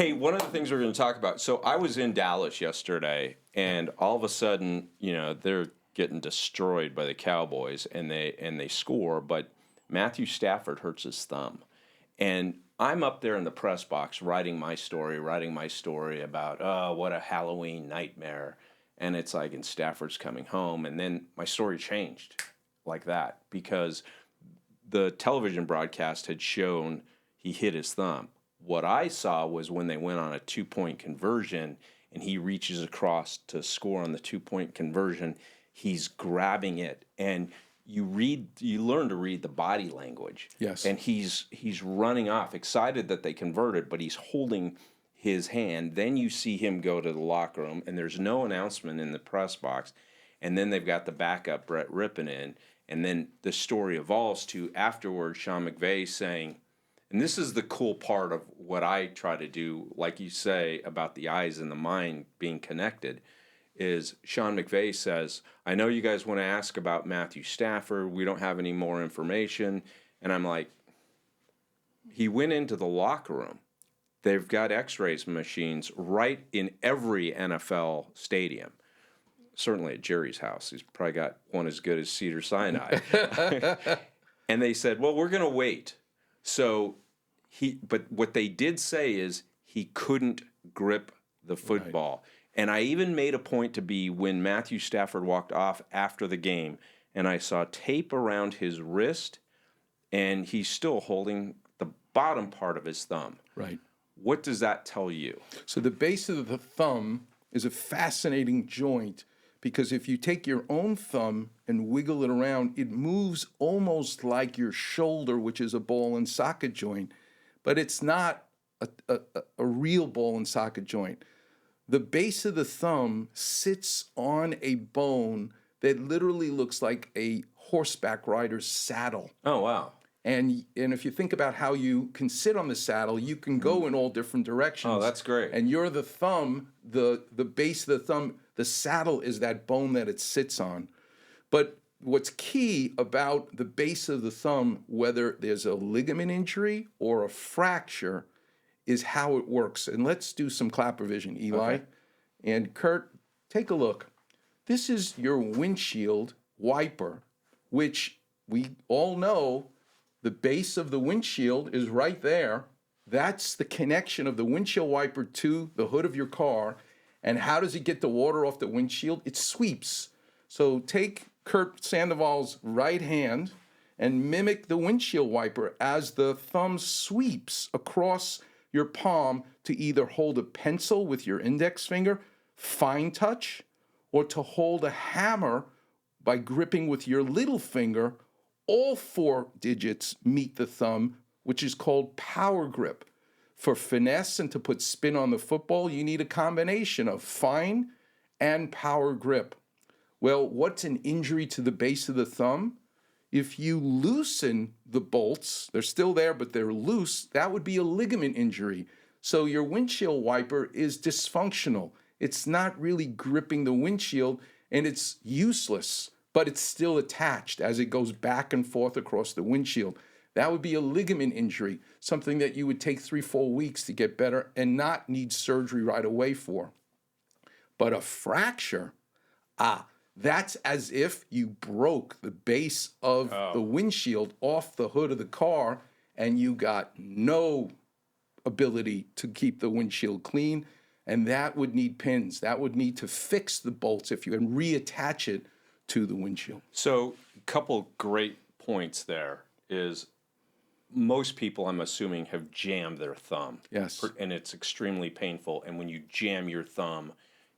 Hey, one of the things we're going to talk about. So I was in Dallas yesterday, and all of a sudden, they're getting destroyed by the Cowboys, and they score. But Matthew Stafford hurts his thumb, and I'm up there in the press box writing my story about what a Halloween nightmare, and it's like, and Stafford's coming home, and then my story changed like that because the television broadcast had shown he hit his thumb. What I saw was when they went on a 2-point conversion and he reaches across to score on the 2-point conversion, he's grabbing it. And you learn to read the body language. Yes. And he's running off, excited that they converted, but he's holding his hand. Then you see him go to the locker room, and there's no announcement in the press box. And then they've got the backup, Brett Rippon, in. And then the story evolves to afterwards, Sean McVay saying, and this is the cool part of what I try to do, like you say, about the eyes and the mind being connected, is Sean McVay says, I know you guys want to ask about Matthew Stafford. We don't have any more information. And I'm like, he went into the locker room. They've got x-rays machines right in every NFL stadium. Certainly at Jerry's house. He's probably got one as good as Cedars-Sinai. And they said, well, we're going to wait. So but what they did say is he couldn't grip the football. Right. And I even made a point to be when Matthew Stafford walked off after the game, and I saw tape around his wrist, and he's still holding the bottom part of his thumb. Right. What does that tell you? So the base of the thumb is a fascinating joint because if you take your own thumb and wiggle it around, it moves almost like your shoulder, which is a ball and socket joint, but it's not a real ball and socket joint. The base of the thumb sits on a bone that literally looks like a horseback rider's saddle. Oh, wow. And if you think about how you can sit on the saddle, you can go in all different directions. Oh, that's great. And you're the thumb, the base of the thumb, the saddle is that bone that it sits on. But what's key about the base of the thumb, whether there's a ligament injury or a fracture, is how it works. And let's do some Klapper vision, Eli. Okay. And Curt, take a look. This is your windshield wiper, which we all know the base of the windshield is right there. That's the connection of the windshield wiper to the hood of your car. And how does it get the water off the windshield? It sweeps. So take Curt Sandoval's right hand and mimic the windshield wiper as the thumb sweeps across your palm to either hold a pencil with your index finger, fine touch, or to hold a hammer by gripping with your little finger. All 4 digits meet the thumb, which is called power grip. For finesse and to put spin on the football, you need a combination of fine and power grip. Well, what's an injury to the base of the thumb? If you loosen the bolts, they're still there, but they're loose, that would be a ligament injury. So your windshield wiper is dysfunctional. It's not really gripping the windshield, and it's useless, but it's still attached as it goes back and forth across the windshield. That would be a ligament injury, something that you would take 3-4 weeks to get better and not need surgery right away for. But a fracture, that's as if you broke the base of the windshield off the hood of the car and you got no ability to keep the windshield clean, and that would need pins. That would need to fix the bolts if you and reattach it to the windshield. So a couple great points there is most people, I'm assuming, have jammed their thumb. Yes. And it's extremely painful. And when you jam your thumb,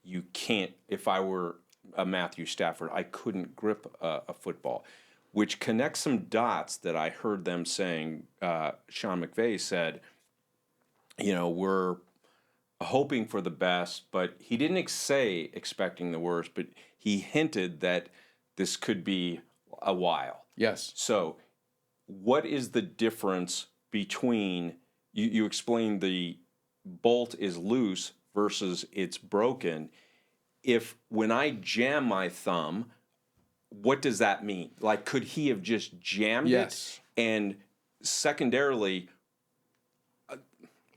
you can't, if I were a Matthew Stafford, I couldn't grip a football, which connects some dots that I heard them saying. Sean McVay said, we're hoping for the best, but he didn't say expecting the worst, but he hinted that this could be a while. Yes. So what is the difference between, you explained the bolt is loose versus it's broken. If when I jam my thumb, what does that mean? Like, could he have just jammed Yes. it? And secondarily,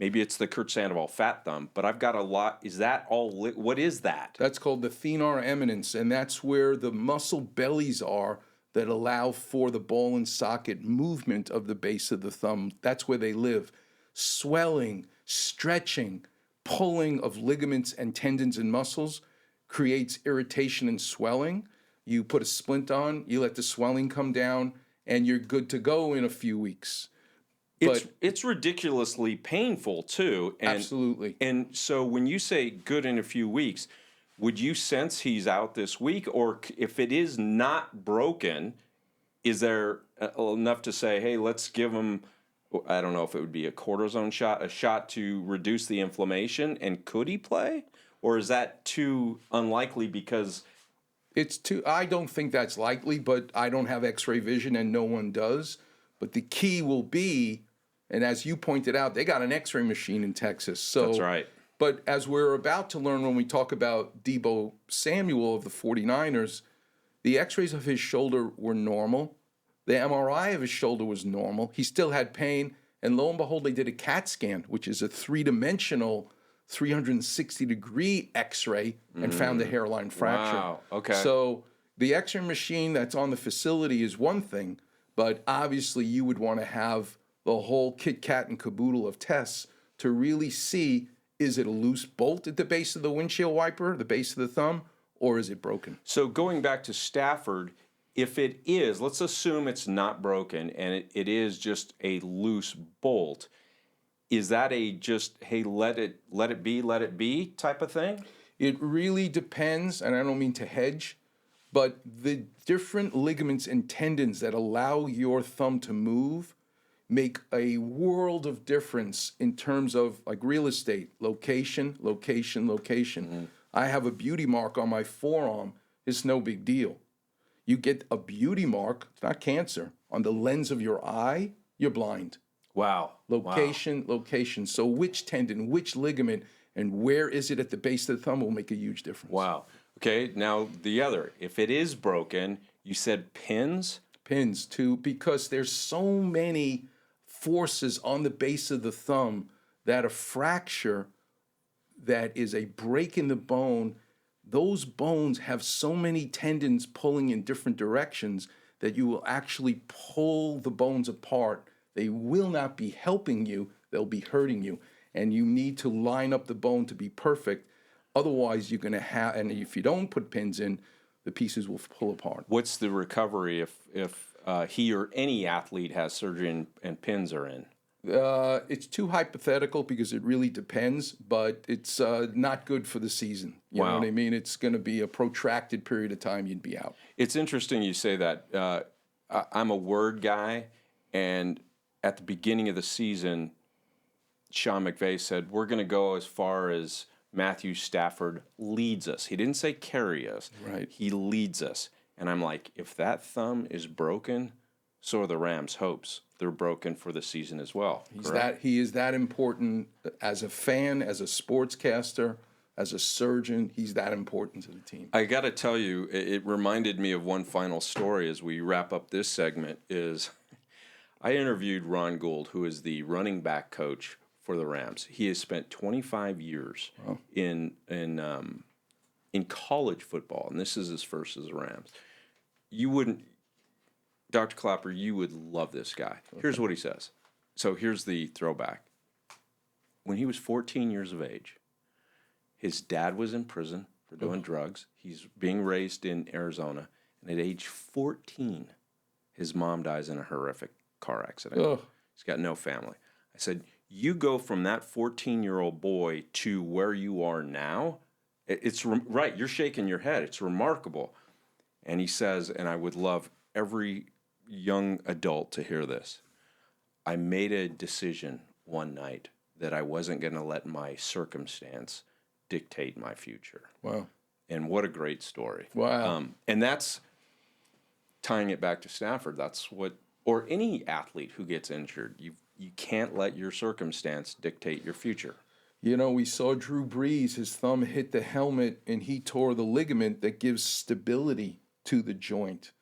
maybe it's the Curt Sandoval fat thumb, but I've got a lot. Is that all? What is that? That's called the thenar eminence, and that's where the muscle bellies are that allow for the ball and socket movement of the base of the thumb. That's where they live. Swelling, stretching, pulling of ligaments and tendons and muscles creates irritation and swelling. You put a splint on, you let the swelling come down, and you're good to go in a few weeks. It's ridiculously painful too. And, absolutely. And so when you say good in a few weeks, would you sense he's out this week? Or if it is not broken, is there enough to say, hey, let's give him, I don't know if it would be a cortisone shot, a shot to reduce the inflammation, and could he play? Or is that too unlikely because... I don't think that's likely, but I don't have x-ray vision and no one does. But the key will be, and as you pointed out, they got an x-ray machine in Texas. So, that's right. But as we're about to learn when we talk about Deebo Samuel of the 49ers, the x-rays of his shoulder were normal. The MRI of his shoulder was normal. He still had pain. And lo and behold, they did a CAT scan, which is a three-dimensional 360-degree x-ray, and found the hairline fracture. Wow, okay. So the x-ray machine that's on the facility is one thing, but obviously you would want to have the whole kit, kat, and caboodle of tests to really see, is it a loose bolt at the base of the windshield wiper, the base of the thumb, or is it broken? So going back to Stafford, if it is, let's assume it's not broken and it is just a loose bolt, is that a just, hey, let it be type of thing? It really depends, and I don't mean to hedge, but the different ligaments and tendons that allow your thumb to move make a world of difference in terms of like real estate, location. I have a beauty mark on my forearm. It's no big deal. You get a beauty mark, it's not cancer, on the lens of your eye, you're blind. Wow. Location. So which tendon, which ligament, and where is it at the base of the thumb will make a huge difference. Wow. Okay, now the other. If it is broken, you said pins? Pins, too, because there's so many forces on the base of the thumb that a fracture that is a break in the bone, those bones have so many tendons pulling in different directions that you will actually pull the bones apart. They will not be helping you, they'll be hurting you. And you need to line up the bone to be perfect. Otherwise, you're going to have, and if you don't put pins in, the pieces will pull apart. What's the recovery if he or any athlete has surgery and pins are in? It's too hypothetical because it really depends, but it's not good for the season. You know what I mean? It's going to be a protracted period of time you'd be out. It's interesting you say that. I'm a word guy, and at the beginning of the season, Sean McVay said, we're going to go as far as Matthew Stafford leads us. He didn't say carry us. Right. He leads us. And I'm like, if that thumb is broken, so are the Rams' hopes. They're broken for the season as well. He is that important as a fan, as a sportscaster, as a surgeon. He's that important to the team. I got to tell you, it reminded me of one final story as we wrap up this segment is I interviewed Ron Gould, who is the running back coach for the Rams. He has spent 25 years in college football, and this is his first as the Rams. Dr. Klapper, you would love this guy. Okay. Here's what he says. So here's the throwback. When he was 14 years of age, his dad was in prison for doing drugs. He's being raised in Arizona. And at age 14, his mom dies in a horrific car accident. He's got no family. I said, you go from that 14-year-old boy to where you are now. It's right. You're shaking your head. It's remarkable. And he says, and I would love every young adult to hear this. I made a decision one night that I wasn't going to let my circumstance dictate my future. Wow. And what a great story. Wow. And that's tying it back to Stafford. That's what, or any athlete who gets injured, you can't let your circumstance dictate your future. You know, we saw Drew Brees, his thumb hit the helmet and he tore the ligament that gives stability to the joint.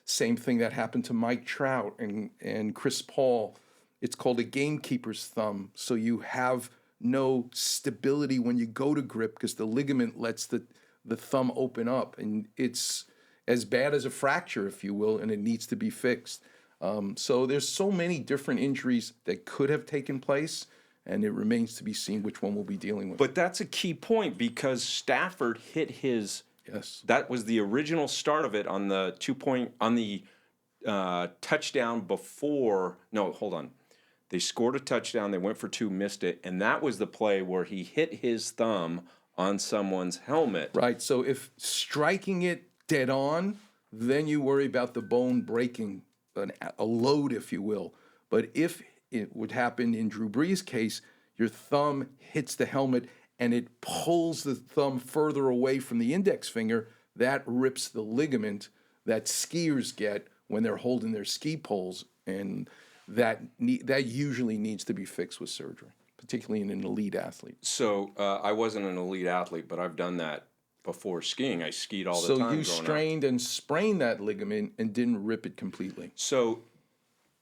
Same thing that happened to Mike Trout and Chris Paul. It's called a gamekeeper's thumb. So you have no stability when you go to grip because the ligament lets the thumb open up. And it's as bad as a fracture, if you will, and it needs to be fixed. So there's so many different injuries that could have taken place, and it remains to be seen which one we'll be dealing with. But that's a key point because Stafford hit his. Yes. That was the original start of it on the touchdown before. No, hold on. They scored a touchdown. They went for 2, missed it, and that was the play where he hit his thumb on someone's helmet. Right. So if striking it dead on, then you worry about the bone breaking, a load, if you will. But if it would happen in Drew Brees' case, your thumb hits the helmet and it pulls the thumb further away from the index finger, that rips the ligament that skiers get when they're holding their ski poles, and that usually needs to be fixed with surgery, particularly in an elite athlete. So I wasn't an elite athlete, but I've done that before skiing. I skied all the time. So you strained and sprained that ligament and didn't rip it completely. So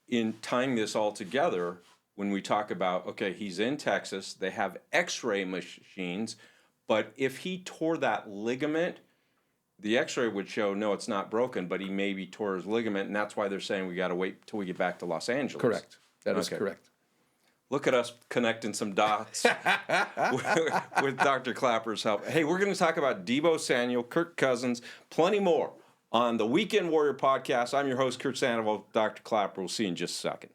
in tying this all together, when we talk about, okay, he's in Texas, they have x-ray machines, but if he tore that ligament, the x-ray would show, no, it's not broken, but he maybe tore his ligament, and that's why they're saying we got to wait till we get back to Los Angeles. Correct. That is correct. Look at us connecting some dots with Dr. Klapper's help. Hey, we're going to talk about Deebo Samuel, Kirk Cousins, plenty more on the Weekend Warrior podcast. I'm your host, Curt Sandoval. Dr. Klapper. We'll see you in just a second.